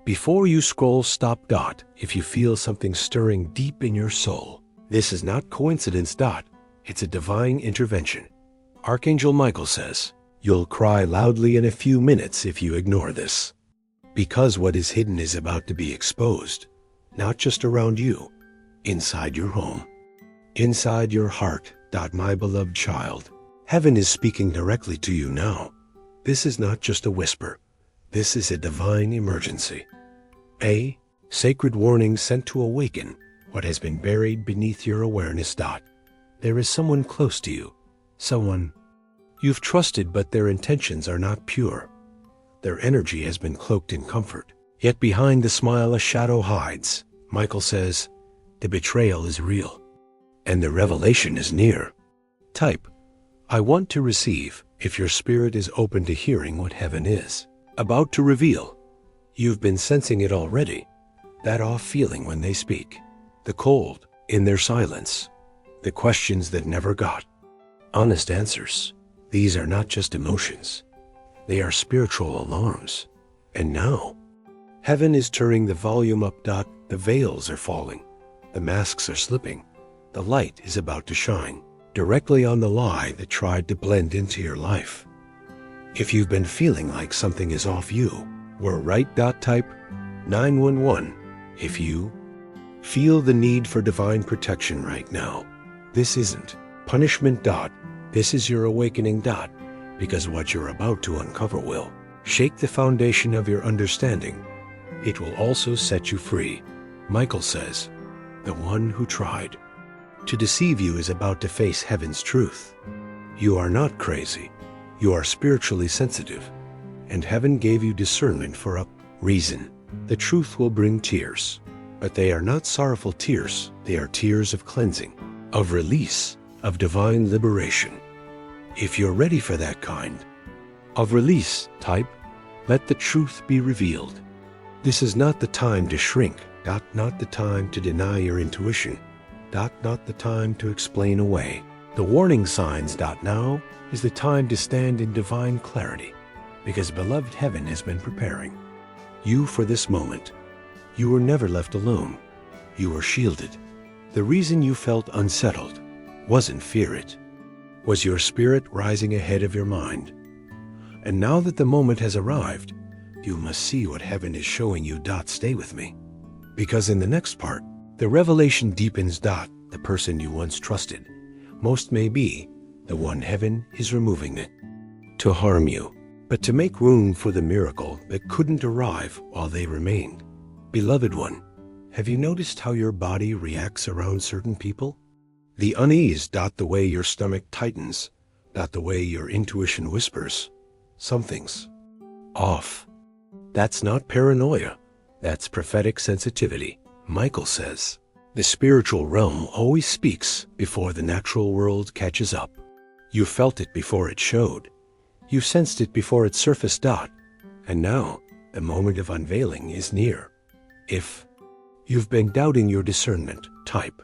Before you scroll, stop. If you feel something stirring deep in your soul, this is not coincidence. It's a divine intervention. Archangel Michael says, you'll cry loudly in a few minutes if you ignore this. Because what is hidden is about to be exposed, not just around you, inside your home, inside your heart. My beloved child, heaven is speaking directly to you now. This is not just a whisper. This is a divine emergency. A sacred warning sent to awaken what has been buried beneath your awareness. There is someone close to you, someone you've trusted, but their intentions are not pure. Their energy has been cloaked in comfort, yet behind the smile a shadow hides. Michael says, the betrayal is real, and the revelation is near. Type, I want to receive, if your spirit is open to hearing what heaven is about to reveal. You've been sensing it already, that off feeling when they speak, the cold in their silence, the questions that never got honest answers. These are not just emotions. They are spiritual alarms. And now, heaven is turning the volume up. The veils are falling. The masks are slipping. The light is about to shine directly on the lie that tried to blend into your life. If you've been feeling like something is off, you were right. Type 911 if you feel the need for divine protection right now. This isn't punishment. This is your awakening. Because what you're about to uncover will shake the foundation of your understanding. It will also set you free. Michael says, the one who tried to deceive you is about to face heaven's truth. You are not crazy. You are spiritually sensitive, and heaven gave you discernment for a reason. The truth will bring tears, but they are not sorrowful tears. They are tears of cleansing, of release, of divine liberation. If you're ready for that kind of release, type, let the truth be revealed. This is not the time to shrink. Not the time to deny your intuition. Not the time to explain away the warning signs. Now is the time to stand in divine clarity, because beloved heaven has been preparing you for this moment. You were never left alone. You were shielded. The reason you felt unsettled wasn't fear. It was your spirit rising ahead of your mind. And now that the moment has arrived, you must see what heaven is showing you. Stay with me, because in the next part, the revelation deepens. The person you once trusted most may be the one heaven is removing it to harm you, but to make room for the miracle that couldn't arrive while they remained. Beloved one, have you noticed how your body reacts around certain people? The unease. The way your stomach tightens. The way your intuition whispers, something's off. That's not paranoia. That's prophetic sensitivity. Michael says, the spiritual realm always speaks before the natural world catches up. You felt it before it showed. You sensed it before it surfaced. And now, the moment of unveiling is near. If you've been doubting your discernment, type,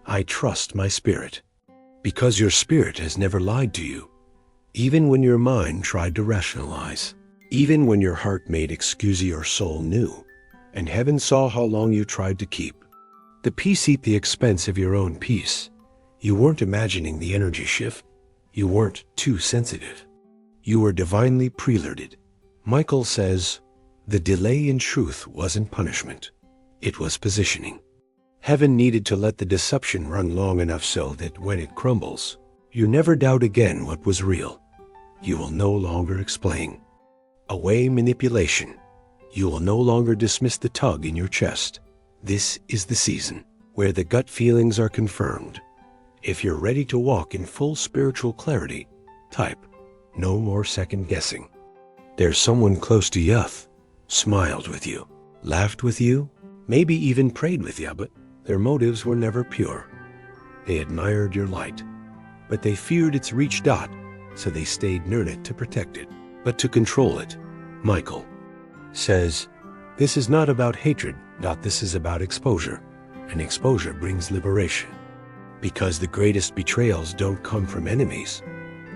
I trust my spirit. Because your spirit has never lied to you. Even when your mind tried to rationalize. Even when your heart made excuse, your soul knew. And heaven saw how long you tried to keep the peace at the expense of your own peace. You weren't imagining the energy shift. You weren't too sensitive. You were divinely prelude. Michael says, the delay in truth wasn't punishment. It was positioning. Heaven needed to let the deception run long enough so that when it crumbles, you never doubt again what was real. You will no longer explain away manipulation. You will no longer dismiss the tug in your chest. This is the season where the gut feelings are confirmed. If you're ready to walk in full spiritual clarity, type, no more second guessing. There's someone close to you, smiled with you, laughed with you, maybe even prayed with you, but their motives were never pure. They admired your light, but they feared its reach. So they stayed near it to protect it, but to control it. Michael says, this is not about hatred. This is about exposure, and exposure brings liberation. Because the greatest betrayals don't come from enemies.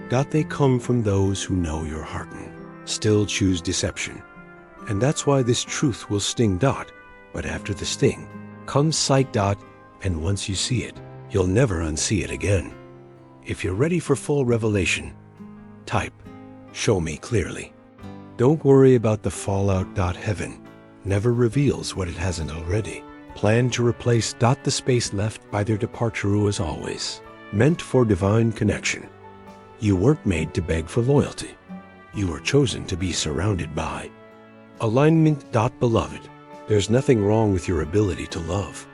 They come from those who know your heart and still choose deception. And that's why this truth will sting dot, but after the sting comes sight dot, and once you see it, you'll never unsee it again. If you're ready for full revelation, type, show me clearly. Don't worry about the fallout dot. Heaven never reveals what it hasn't already. Plan to replace dot the space left by their departure was always meant for divine connection. You weren't made to beg for loyalty. You were chosen to be surrounded by alignment dot. Beloved, there's nothing wrong with your ability to love,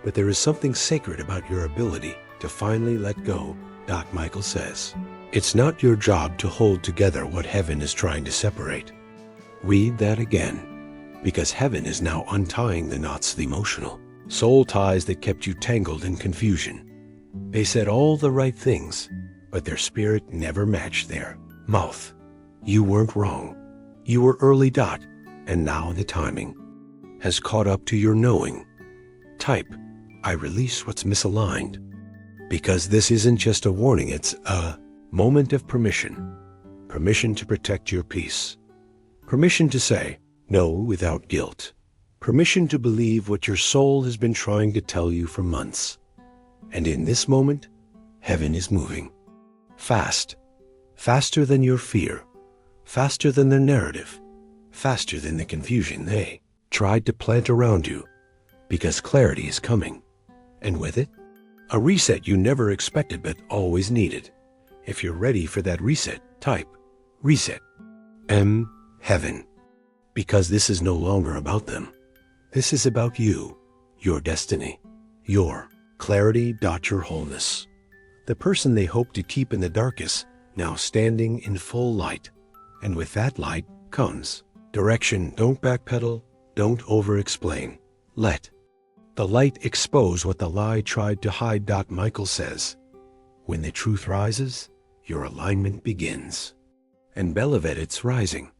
but there is something sacred about your ability to finally let go dot. Michael says, it's not your job to hold together what heaven is trying to separate. Read that again. Because heaven is now untying the knots, the emotional soul ties that kept you tangled in confusion. They said all the right things, but their spirit never matched their mouth. You weren't wrong. You were early dot, and now the timing has caught up to your knowing. Type, I release what's misaligned. Because this isn't just a warning, it's a moment of permission. Permission to protect your peace. Permission to say no without guilt. Permission to believe what your soul has been trying to tell you for months. And in this moment, heaven is moving. Fast. Faster than your fear. Faster than the narrative. Faster than the confusion they tried to plant around you. Because clarity is coming. And with it, a reset you never expected but always needed. If you're ready for that reset, type reset. Heaven. Because this is no longer about them. This is about you, your destiny, your clarity dot. Your wholeness. The person they hoped to keep in the darkest, now standing in full light. And with that light comes direction. Don't backpedal, don't over-explain. Let the light expose what the lie tried to hide dot. Michael says, when the truth rises, your alignment begins. And beloved, it's rising.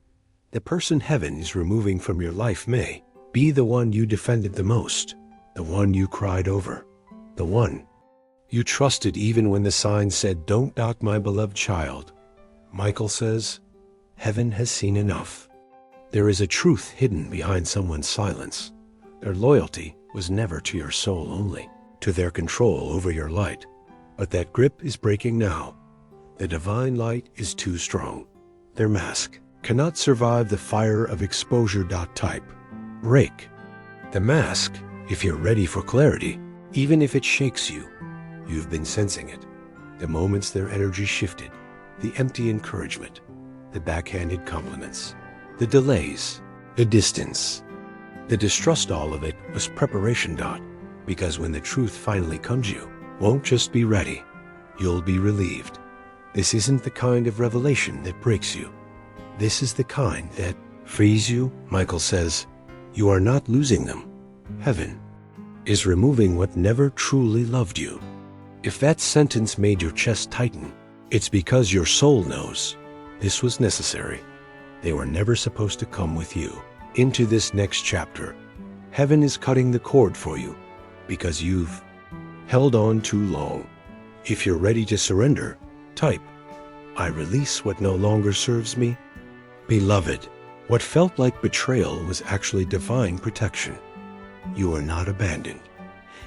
The person heaven is removing from your life may be the one you defended the most, the one you cried over, the one you trusted even when the sign said, don't dot. My beloved child, Michael says, heaven has seen enough. There is a truth hidden behind someone's silence. Their loyalty was never to your soul only, to their control over your light. But that grip is breaking now. The divine light is too strong. Their mask cannot survive the fire of exposure dot. Type, break the mask if you're ready for clarity, even if it shakes you. You've been sensing it. The moments their energy shifted, the empty encouragement, the backhanded compliments, the delays, the distance, the distrust. All of it was preparation dot. Because when the truth finally comes, you won't just be ready, you'll be relieved. This isn't the kind of revelation that breaks you. This is the kind that frees you. Michael says, you are not losing them. Heaven is removing what never truly loved you. If that sentence made your chest tighten, it's because your soul knows this was necessary. They were never supposed to come with you into this next chapter. Heaven is cutting the cord for you because you've held on too long. If you're ready to surrender, type, I release what no longer serves me. Beloved, what felt like betrayal was actually divine protection. You are not abandoned.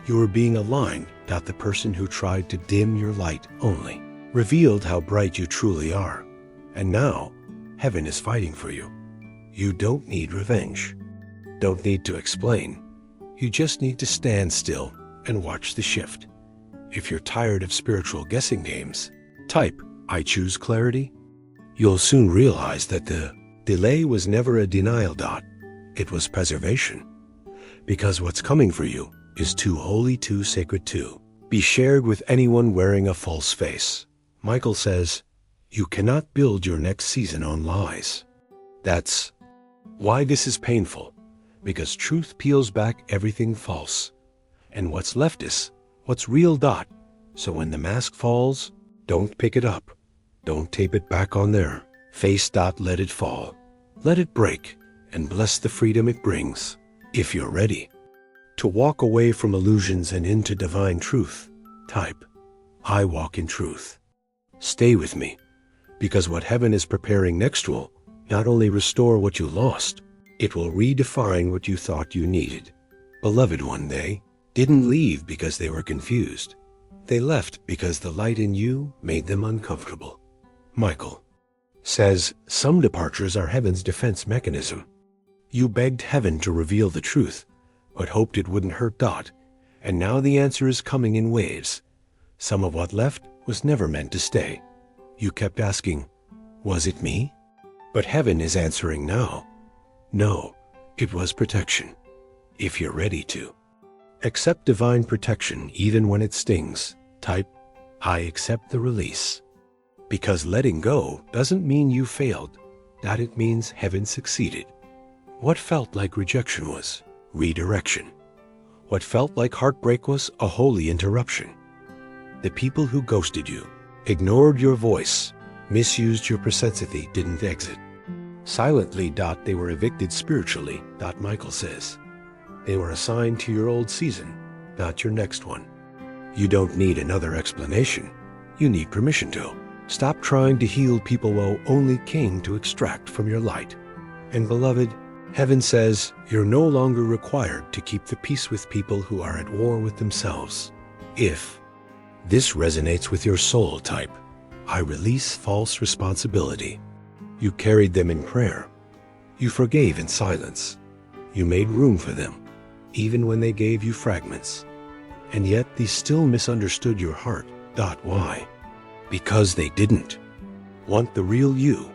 You are being aligned. The person who tried to dim your light only revealed how bright you truly are. And now, heaven is fighting for you. You don't need revenge. Don't need to explain. You just need to stand still and watch the shift. If you're tired of spiritual guessing games, type, I choose clarity. You'll soon realize that the delay was never a denial dot. It was preservation. Because what's coming for you is too holy, too sacred to be shared with anyone wearing a false face. Michael says, you cannot build your next season on lies. That's why this is painful, because truth peels back everything false. And what's left is what's real dot. So when the mask falls, don't pick it up. Don't tape it back on there. Face dot. Let it fall. Let it break and bless the freedom it brings. If you're ready to walk away from illusions and into divine truth, type, I walk in truth. Stay with me, because what heaven is preparing next will not only restore what you lost, It will redefine what you thought you needed. Beloved one day didn't leave because they were confused. They left because the light in you made them uncomfortable. Michael says some departures are heaven's defense mechanism. You begged heaven to reveal the truth, but hoped it wouldn't hurt Dot, and now the answer is coming in waves. Some of what left was never meant to stay. You kept asking, was it me? But heaven is answering now. No, it was protection. If you're ready to. Accept divine protection even when it stings. Type, I accept the release. Because letting go doesn't mean you failed. That it means heaven succeeded. What felt like rejection was redirection. What felt like heartbreak was a holy interruption. The people who ghosted you, ignored your voice, misused your presensity didn't exit. Silently, they were evicted spiritually, Michael says. They were assigned to your old season, not your next one. You don't need another explanation. You need permission to. Stop trying to heal people who only came to extract from your light. And beloved, heaven says you're no longer required to keep the peace with people who are at war with themselves. If this resonates with your soul type, I release false responsibility. You carried them in prayer. You forgave in silence. You made room for them, even when they gave you fragments. And yet they still misunderstood your heart. Why? Because they didn't want the real you.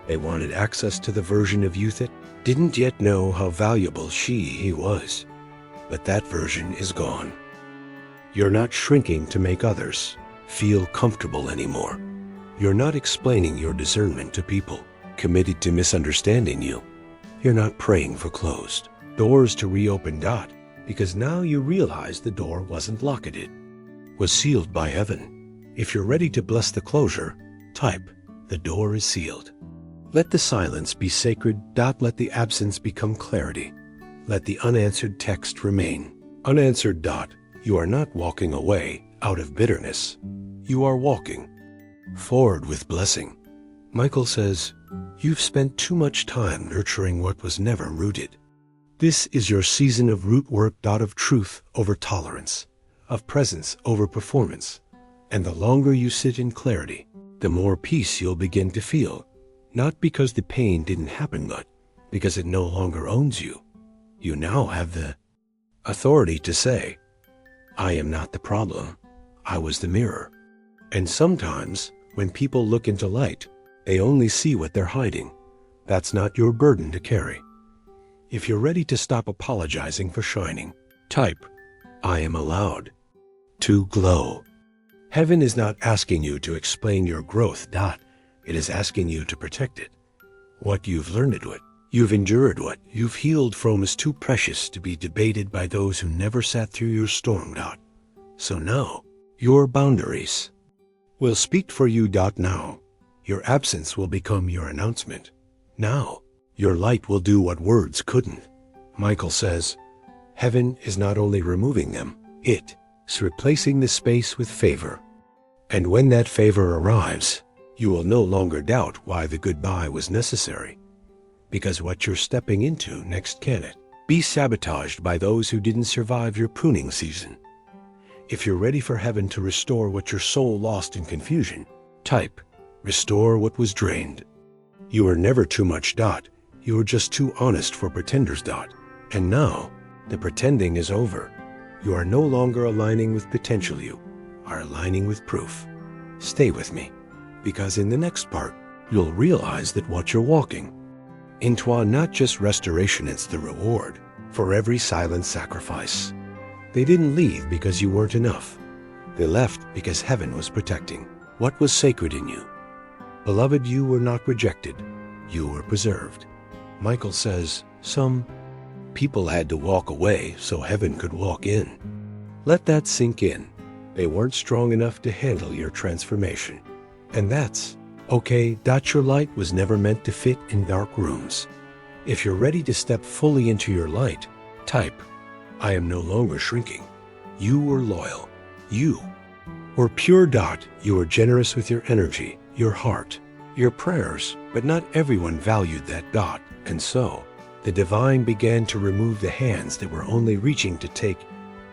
They wanted access to the version of you that didn't yet know how valuable he was. But that version is gone. You're not shrinking to make others feel comfortable anymore. You're not explaining your discernment to people committed to misunderstanding you. You're not praying for closed doors to reopen. Because now you realize the door wasn't locked. Was sealed by heaven. If you're ready to bless the closure, type, the door is sealed. Let the silence be sacred. Let the absence become clarity. Let the unanswered text remain. Unanswered. You are not walking away out of bitterness. You are walking forward with blessing. Michael says, you've spent too much time nurturing what was never rooted. This is your season of root work. Of truth over tolerance, of presence over performance. And the longer you sit in clarity, the more peace you'll begin to feel. Not because the pain didn't happen, but because it no longer owns you. You now have the authority to say, I am not the problem. I was the mirror. And sometimes, when people look into light, they only see what they're hiding. That's not your burden to carry. If you're ready to stop apologizing for shining, type, I am allowed to glow. Heaven is not asking you to explain your growth. It is asking you to protect it. What you've learned, what you've endured, what you've healed from is too precious to be debated by those who never sat through your storm. So now, your boundaries will speak for you. Now, your absence will become your announcement. Now, your light will do what words couldn't. Michael says, heaven is not only removing them, it's replacing the space with favor. And when that favor arrives, you will no longer doubt why the goodbye was necessary. Because what you're stepping into next cannot be sabotaged by those who didn't survive your pruning season. If you're ready for heaven to restore what your soul lost in confusion, type, restore what was drained. You were never too much. You were just too honest for pretenders. And now, the pretending is over. You are no longer aligning with potential. You are aligning with proof. Stay with me, because in the next part, you'll realize that what you're walking into are not just restoration, it's the reward for every silent sacrifice. They didn't leave because you weren't enough. They left because heaven was protecting what was sacred in you. Beloved, you were not rejected. You were preserved. Michael says, some people had to walk away so heaven could walk in. Let that sink in. They weren't strong enough to handle your transformation. And that's okay. Your light was never meant to fit in dark rooms. If you're ready to step fully into your light, type, I am no longer shrinking. You were loyal. You were pure. You were generous with your energy, your heart, your prayers, but not everyone valued that. And so, The divine began to remove the hands that were only reaching to take,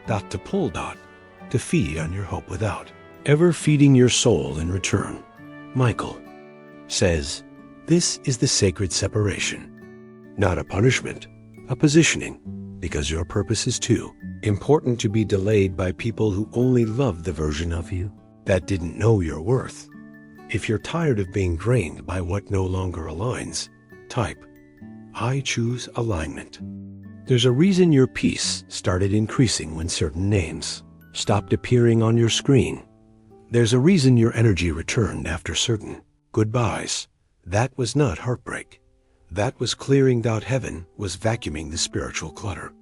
to pull, to feed on your hope without ever feeding your soul in return. Michael says, this is the sacred separation. Not a punishment, a positioning, because your purpose is too important to be delayed by people who only love the version of you that didn't know your worth. If you're tired of being drained by what no longer aligns, type, I choose alignment. There's a reason your peace started increasing when certain names stopped appearing on your screen. There's a reason your energy returned after certain goodbyes. That was not heartbreak. That was clearing. Heaven was vacuuming the spiritual clutter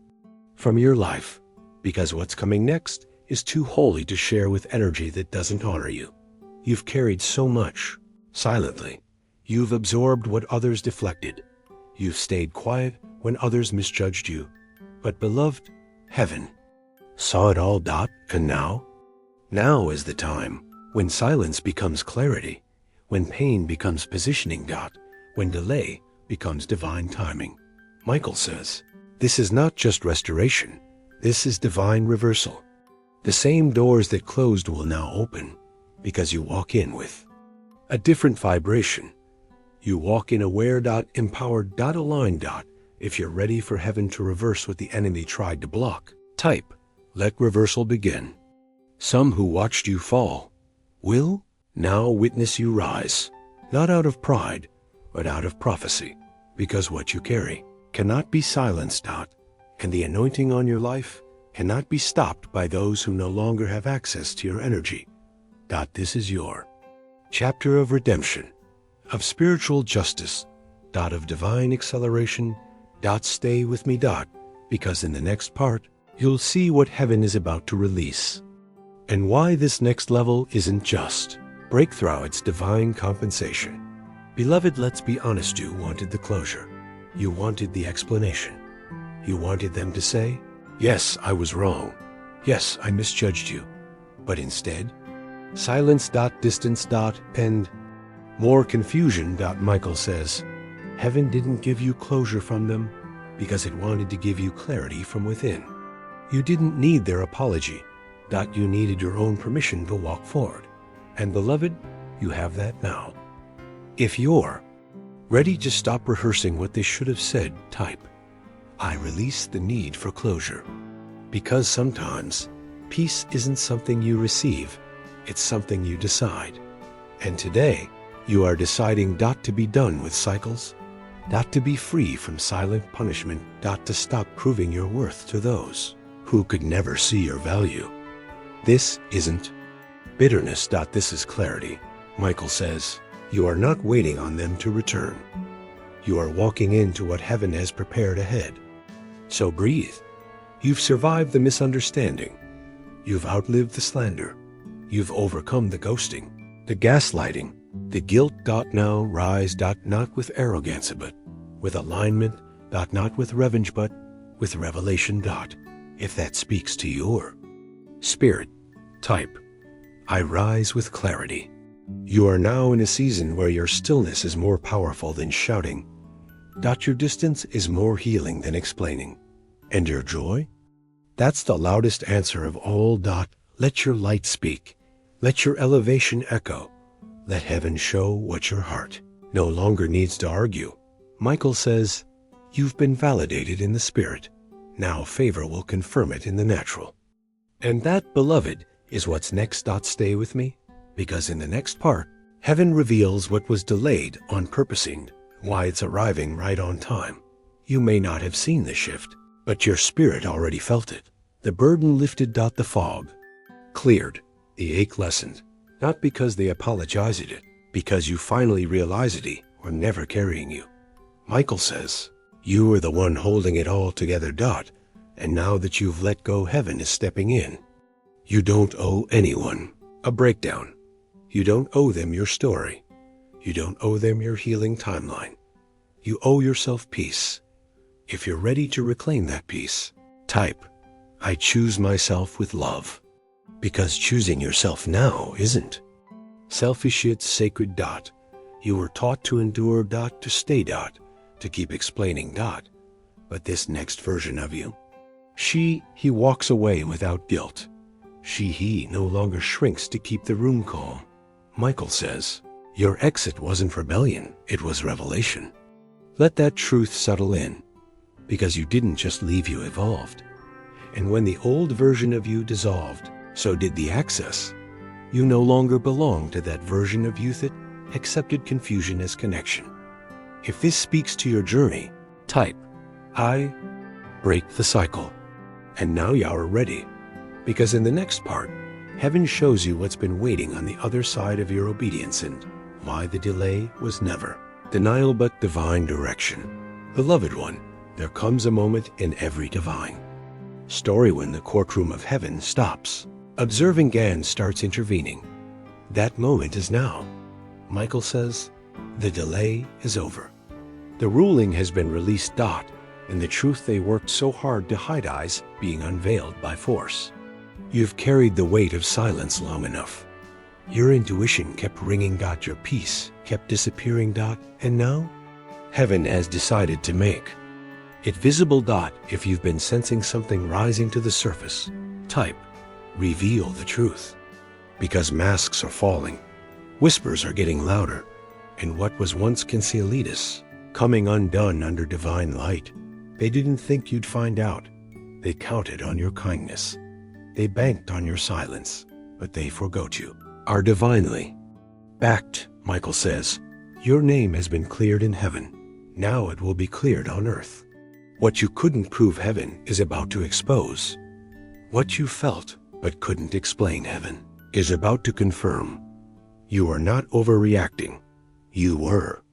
from your life, because what's coming next is too holy to share with energy that doesn't honor you. You've carried so much silently. You've absorbed what others deflected. You've stayed quiet when others misjudged you. But beloved, heaven saw it all. And now is the time when silence becomes clarity, when pain becomes positioning. When delay becomes divine timing. Michael says, this is not just restoration. This is divine reversal. The same doors that closed will now open, because you walk in with a different vibration. You walk in aware. Empowered. Aligned. If you're ready for heaven to reverse what the enemy tried to block, type, let reversal begin. Some who watched you fall will now witness you rise, not out of pride, but out of prophecy, because what you carry cannot be silenced. And the anointing on your life cannot be stopped by those who no longer have access to your energy. This is your chapter of redemption, of spiritual justice, of divine acceleration. Stay with me. Because in the next part, you'll see what heaven is about to release, and why this next level isn't just breakthrough, it's divine compensation. Beloved, let's be honest, you wanted the closure. You wanted the explanation. You wanted them to say, yes, I was wrong. Yes, I misjudged you. But instead, silence. Distance. And more confusion. Michael says, heaven didn't give you closure from them because it wanted to give you clarity from within. You didn't need their apology. You needed your own permission to walk forward. And beloved, you have that now. If you're ready to stop rehearsing what they should have said, type, I release the need for closure. Because sometimes peace isn't something you receive, it's something you decide. And today, you are deciding to be done with cycles, to be free from silent punishment, to stop proving your worth to those who could never see your value. This isn't bitterness. This is clarity. Michael says, you are not waiting on them to return. You are walking into what heaven has prepared ahead. So breathe. You've survived the misunderstanding. You've outlived the slander. You've overcome the ghosting, the gaslighting, the guilt. Now rise. Not with arrogance, but with alignment. Not with revenge, but with revelation. If that speaks to your spirit, type, I rise with clarity. You are now in a season where your stillness is more powerful than shouting. Your distance is more healing than explaining. And your joy? That's the loudest answer of all. Let your light speak. Let your elevation echo. Let heaven show what your heart no longer needs to argue. Michael says, you've been validated in the spirit. Now favor will confirm it in the natural. And that, beloved, is what's next. Stay with me, because in the next part, heaven reveals what was delayed on purposing, why it's arriving right on time. You may not have seen the shift, but your spirit already felt it. The burden lifted. The fog cleared. The ache lessened. Not because they apologized it, because you finally realized it were never carrying you. Michael says, you are the one holding it all together. And now that you've let go, heaven is stepping in. You don't owe anyone a breakdown. You don't owe them your story. You don't owe them your healing timeline. You owe yourself peace. If you're ready to reclaim that peace, type, I choose myself with love. Because choosing yourself now isn't selfish, it's sacred. You were taught to endure. To stay. To keep explaining. but this next version of you. He walks away without guilt. He no longer shrinks to keep the room calm. Michael says, your exit wasn't rebellion, it was revelation. Let that truth settle in, because you didn't just leave, you evolved. And when the old version of you dissolved, so did the access. You no longer belong to that version of you that accepted confusion as connection. If this speaks to your journey, type, I break the cycle. And now you are ready, because in the next part, heaven shows you what's been waiting on the other side of your obedience and why the delay was never denial but divine direction. Beloved one, there comes a moment in every divine story when the courtroom of heaven stops. Observing Gan starts intervening. That moment is now. Michael says, the delay is over. The ruling has been released. And the truth they worked so hard to hide eyes being unveiled by force. You've carried the weight of silence long enough. Your intuition kept ringing. Your peace kept disappearing. And now, heaven has decided to make it visible. If you've been sensing something rising to the surface, type, reveal the truth. Because masks are falling, whispers are getting louder, and what was once concealed is coming undone under divine light. They didn't think you'd find out. They counted on your kindness. They banked on your silence, but they forgot you. Are divinely backed, Michael says. Your name has been cleared in heaven. Now it will be cleared on earth. What you couldn't prove, heaven is about to expose. What you felt but couldn't explain, heaven is about to confirm. You are not overreacting. You were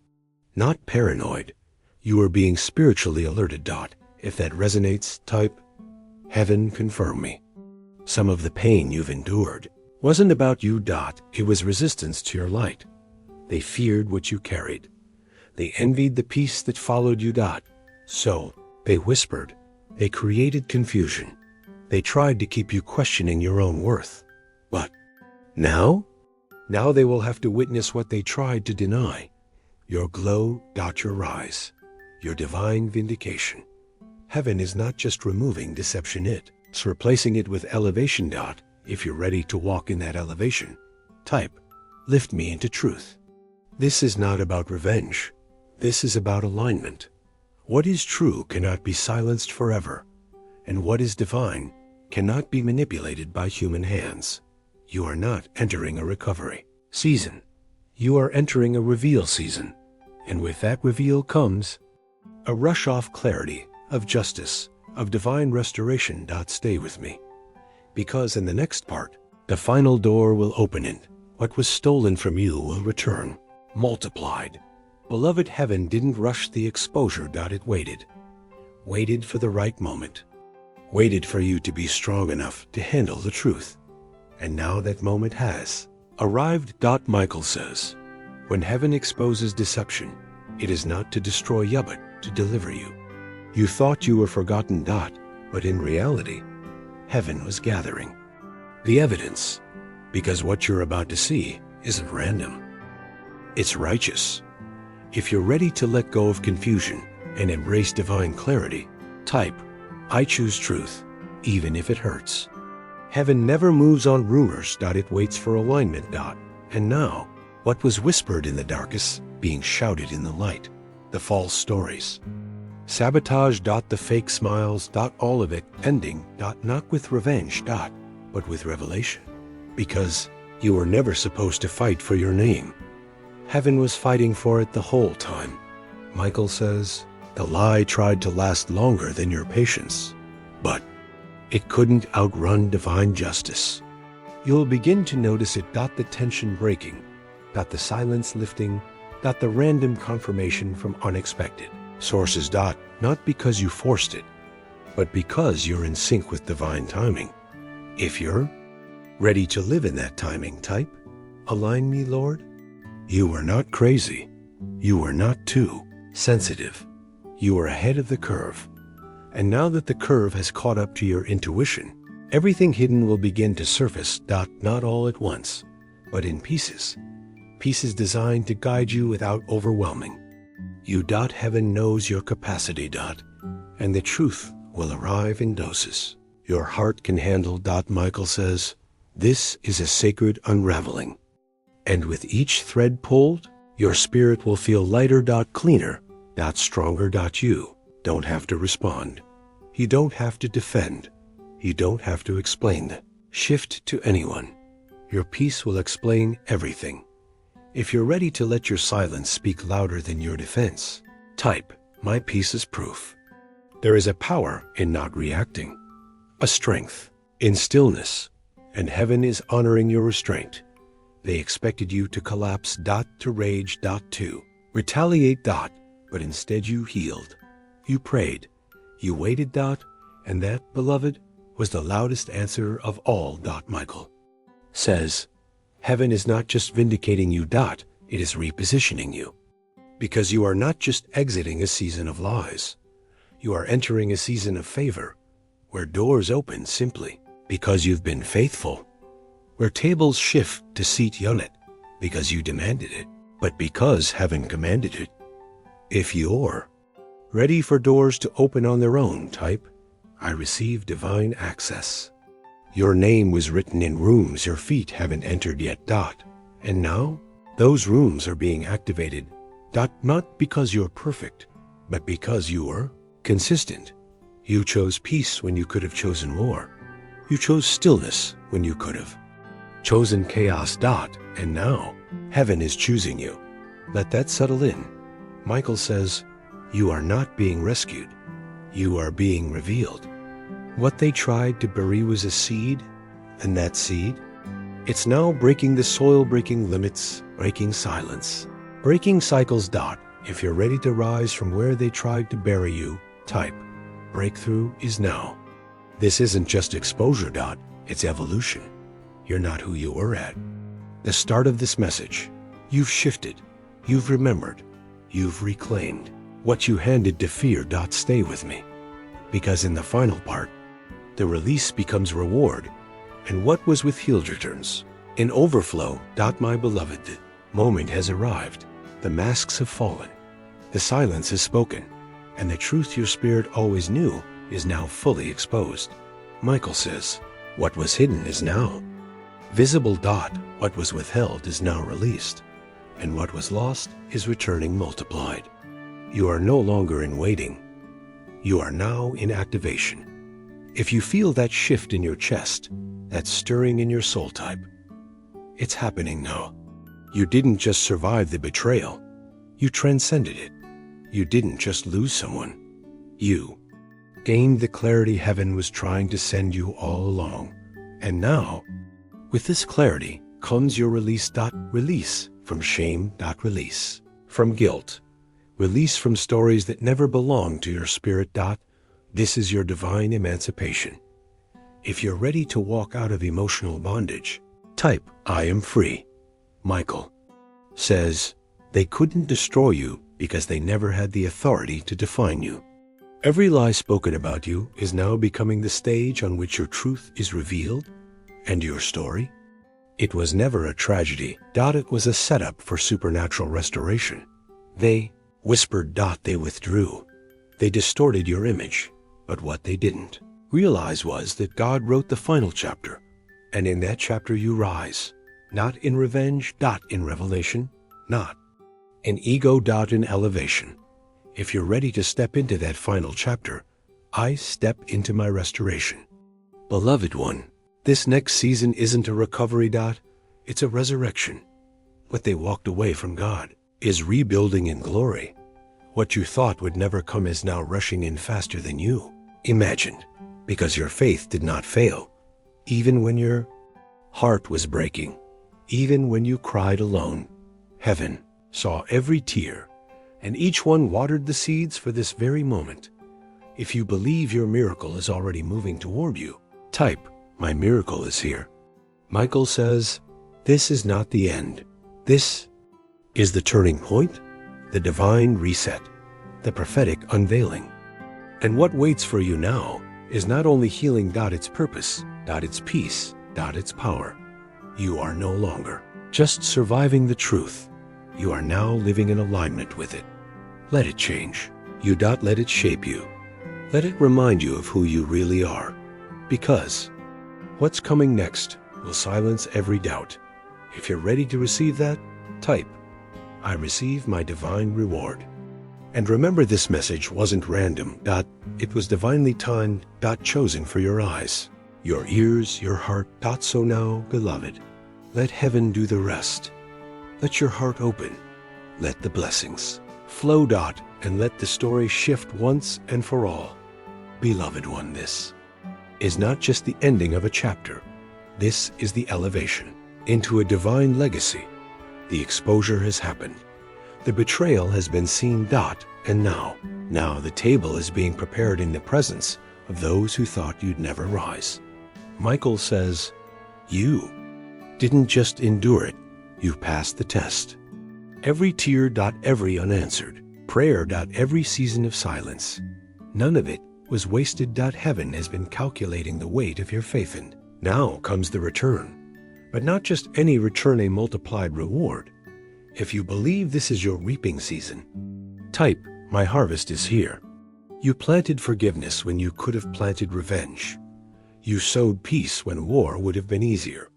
not paranoid. You are being spiritually alerted. If that resonates, type, heaven confirm me. Some of the pain you've endured wasn't about you. It was resistance to your light. They feared what you carried. They envied the peace that followed you. So they whispered. They created confusion. They tried to keep you questioning your own worth. But now they will have to witness what they tried to deny. Your glow. Your rise. Your divine vindication. Heaven is not just removing deception, it's replacing it with elevation. If you're ready to walk in that elevation, type, lift me into truth. This is not about revenge. This is about alignment. What is true cannot be silenced forever, and what is divine cannot be manipulated by human hands. You are not entering a recovery season. You are entering a reveal season, and with that reveal comes a rush of clarity, of justice, of divine restoration. Stay with me, because in the next part, the final door will open and what was stolen from you will return, multiplied. Beloved, heaven didn't rush the exposure. It waited for the right moment, waited for you to be strong enough to handle the truth. And now that moment has arrived. Michael says, when heaven exposes deception, it is not to destroy you but to deliver you. You thought you were forgotten. But in reality, heaven was gathering the evidence, because what you're about to see isn't random. It's righteous. If you're ready to let go of confusion and embrace divine clarity, type, I choose truth, even if it hurts. Heaven never moves on rumors. It waits for alignment. And now, what was whispered in the darkest being shouted in the light, the false stories, sabotage. The fake smiles. All of it ending. Not with revenge. But with revelation. Because you were never supposed to fight for your name. Heaven was fighting for it the whole time. Michael says, the lie tried to last longer than your patience, but it couldn't outrun divine justice. You'll begin to notice it. The tension breaking. The silence lifting. The random confirmation from unexpected sources. Not because you forced it, but because you're in sync with divine timing. If you're ready to live in that timing, type, align me, Lord. You were not crazy. You were not too sensitive. You were ahead of the curve. And now that the curve has caught up to your intuition, everything hidden will begin to surface. Not all at once, but in pieces. Pieces designed to guide you without overwhelming you. Heaven knows your capacity. and the truth will arrive in doses your heart can handle. Michael says, this is a sacred unraveling. And with each thread pulled, your spirit will feel lighter. Cleaner. Stronger. You don't have to respond. You don't have to defend. You don't have to explain the shift to anyone. Your peace will explain everything. If you're ready to let your silence speak louder than your defense, type, my peace is proof. There is a power in not reacting, a strength in stillness, and heaven is honoring your restraint. They expected you to collapse. To rage. To retaliate. But instead you healed. You prayed. You waited. And that, beloved, was the loudest answer of all. Michael says, heaven is not just vindicating you. It is repositioning you. Because you are not just exiting a season of lies. You are entering a season of favor, where doors open simply because you've been faithful, where tables shift to seat you because you demanded it, but because heaven commanded it. If you're ready for doors to open on their own, type, I receive divine access. Your name was written in rooms your feet haven't entered yet. And now, those rooms are being activated. Not because you're perfect, but because you are consistent. You chose peace when you could have chosen war. You chose stillness when you could have chosen chaos. And now, heaven is choosing you. Let that settle in. Michael says, you are not being rescued. You are being revealed. What they tried to bury was a seed, and that seed, it's now breaking the soil, breaking limits, breaking silence, breaking cycles. If you're ready to rise from where they tried to bury you, type, breakthrough is now. This isn't just exposure. It's evolution. You're not who you were at the start of this message. You've shifted. You've remembered. You've reclaimed what you handed to fear. Stay with me. Because in the final part, the release becomes reward, and what was withheld returns in overflow. My beloved, the moment has arrived. The masks have fallen. The silence has spoken. And the truth your spirit always knew is now fully exposed. Michael says, what was hidden is now visible. What was withheld is now released. And what was lost is returning multiplied. You are no longer in waiting. You are now in activation. If you feel that shift in your chest, that stirring in your soul, type, it's happening now. You didn't just survive the betrayal. You transcended it. You didn't just lose someone. You gained the clarity heaven was trying to send you all along. And now, with this clarity comes your release. Release from shame. Release from guilt. Release from stories that never belonged to your spirit. This is your divine emancipation. If you're ready to walk out of emotional bondage, type, I am free. Michael says, they couldn't destroy you because they never had the authority to define you. Every lie spoken about you is now becoming the stage on which your truth is revealed, and your story. It was never a tragedy. It was a setup for supernatural restoration. They whispered. They withdrew. They distorted your image. But what they didn't realize was that God wrote the final chapter. And in that chapter you rise. Not in revenge. In revelation. Not in ego. In elevation. If you're ready to step into that final chapter, I step into my restoration. Beloved one, this next season isn't a recovery. It's a resurrection. What they walked away from God is rebuilding in glory. What you thought would never come is now rushing in faster than you imagined, because your faith did not fail, even when your heart was breaking, even when you cried alone. Heaven saw every tear, and each one watered the seeds for this very moment. If you believe your miracle is already moving toward you, type, my miracle is here. Michael says, this is not the end. This is the turning point, the divine reset, the prophetic unveiling. And what waits for you now is not only healing. Its purpose. Its peace. Its power. You are no longer just surviving the truth. You are now living in alignment with it. Let it change you. Let it shape you. Let it remind you of who you really are, because what's coming next will silence every doubt. If you're ready to receive that, type, "I receive my divine reward." And remember, this message wasn't random. It was divinely timed, chosen for your eyes, your ears, your heart. So now, beloved, let heaven do the rest. Let your heart open. Let the blessings flow. And let the story shift once and for all. Beloved one, this is not just the ending of a chapter. This is the elevation into a divine legacy. The exposure has happened. The betrayal has been seen. And now the table is being prepared in the presence of those who thought you'd never rise. Michael says, you didn't just endure it, you passed the test. Every tear. Every unanswered prayer. Every season of silence. None of it was wasted. Heaven has been calculating the weight of your faith, and now comes the return. But not just any return, a multiplied reward. If you believe this is your reaping season, type, "My harvest is here." You planted forgiveness when you could have planted revenge. You sowed peace when war would have been easier.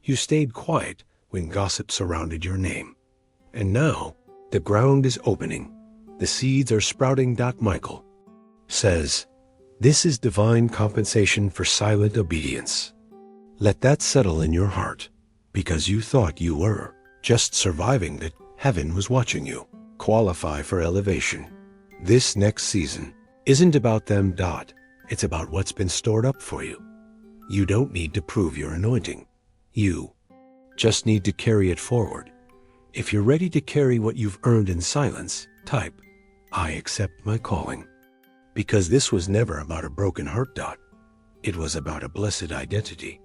You stayed quiet when gossip surrounded your name. And now, the ground is opening. The seeds are sprouting. Michael says, this is divine compensation for silent obedience. Let that settle in your heart, because you thought you were just surviving, that heaven was watching you qualify for elevation. This next season isn't about them. It's about what's been stored up for you. You don't need to prove your anointing. You just need to carry it forward. If you're ready to carry what you've earned in silence, type, "I accept my calling." Because this was never about a broken heart. It was about a blessed identity.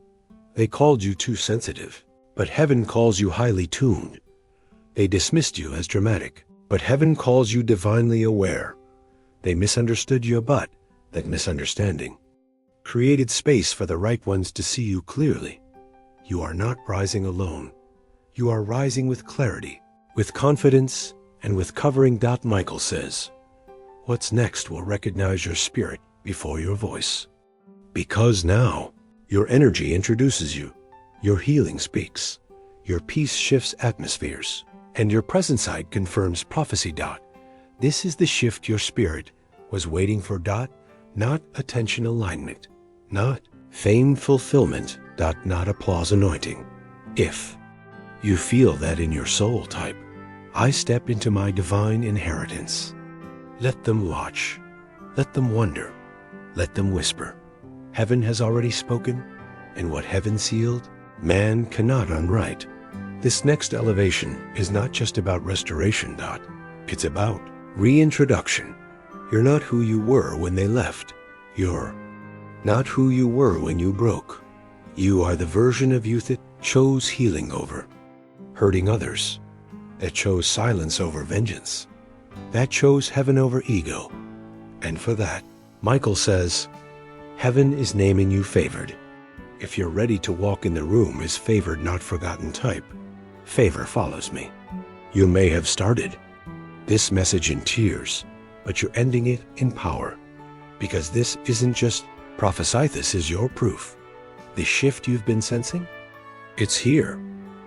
They called you too sensitive, but heaven calls you highly tuned. They dismissed you as dramatic, but heaven calls you divinely aware. They misunderstood you, but that misunderstanding created space for the right ones to see you clearly. You are not rising alone. You are rising with clarity, with confidence, and with covering. Michael says, what's next will recognize your spirit before your voice. Because now, your energy introduces you, your healing speaks, your peace shifts atmospheres, and your present sight confirms prophecy. This is the shift your spirit was waiting for. Not attention alignment, not fame fulfillment. Not applause anointing. If you feel that in your soul, type, "I step into my divine inheritance." Let them watch. Let them wonder. Let them whisper. Heaven has already spoken, and what heaven sealed, man cannot unwrite. This next elevation is not just about restoration. It's about reintroduction. You're not who you were when they left. You're not who you were when you broke. You are the version of you that chose healing over hurting others, that chose silence over vengeance, that chose heaven over ego. And for that, Michael says, heaven is naming you favored. If you're ready to walk in the room as favored, not forgotten, type, "Favor follows me." You may have started this message in tears, but you're ending it in power, because this isn't just prophesy. This is your proof. The shift you've been sensing, it's here.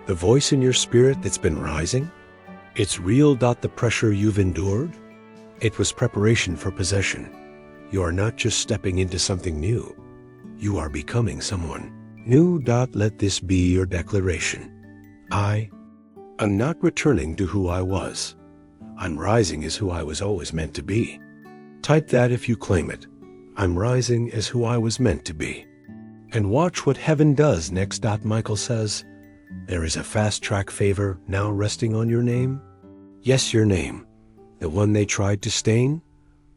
The voice in your spirit that's been rising, it's real. The pressure you've endured, it was preparation for possession. You are not just stepping into something new. You are becoming someone new. Let this be your declaration. I am not returning to who I was. I'm rising as who I was always meant to be. Type that if you claim it. I'm rising as who I was meant to be. And watch what heaven does next. Michael says, there is a fast-track favor now resting on your name. Yes, your name. The one they tried to stain,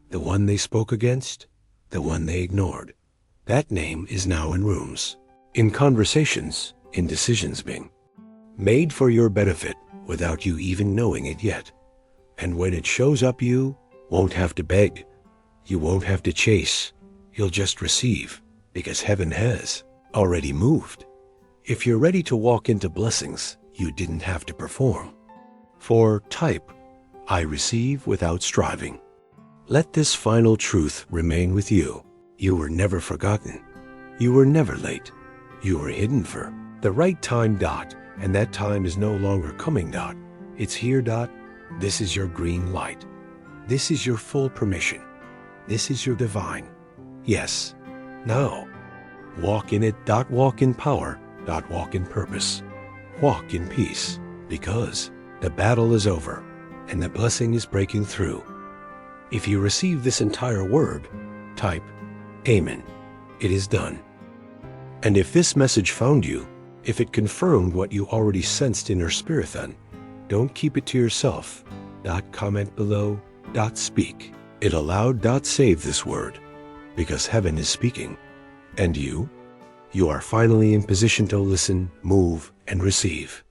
the one they spoke against, the one they ignored. That name is now in rooms, in conversations, in decisions being made for your benefit without you even knowing it yet. And when it shows up, you won't have to beg. You won't have to chase. You'll just receive, because heaven has already moved. If you're ready to walk into blessings, you didn't have to perform. For type, I receive without striving. Let this final truth remain with you. You were never forgotten. You were never late. You were hidden for the right time. And that time is no longer coming. It's here. This is your green light. This is your full permission. This is your divine. Yes. Now. Walk in it. Walk in power. Walk in purpose. Walk in peace. Because the battle is over and the blessing is breaking through. If you receive this entire word, type Amen. It is done. And if this message found you, if it confirmed what you already sensed in your spirit, then don't keep it to yourself. Comment below. Speak it aloud. Save this word, because heaven is speaking. And you are finally in position to listen, move, and receive.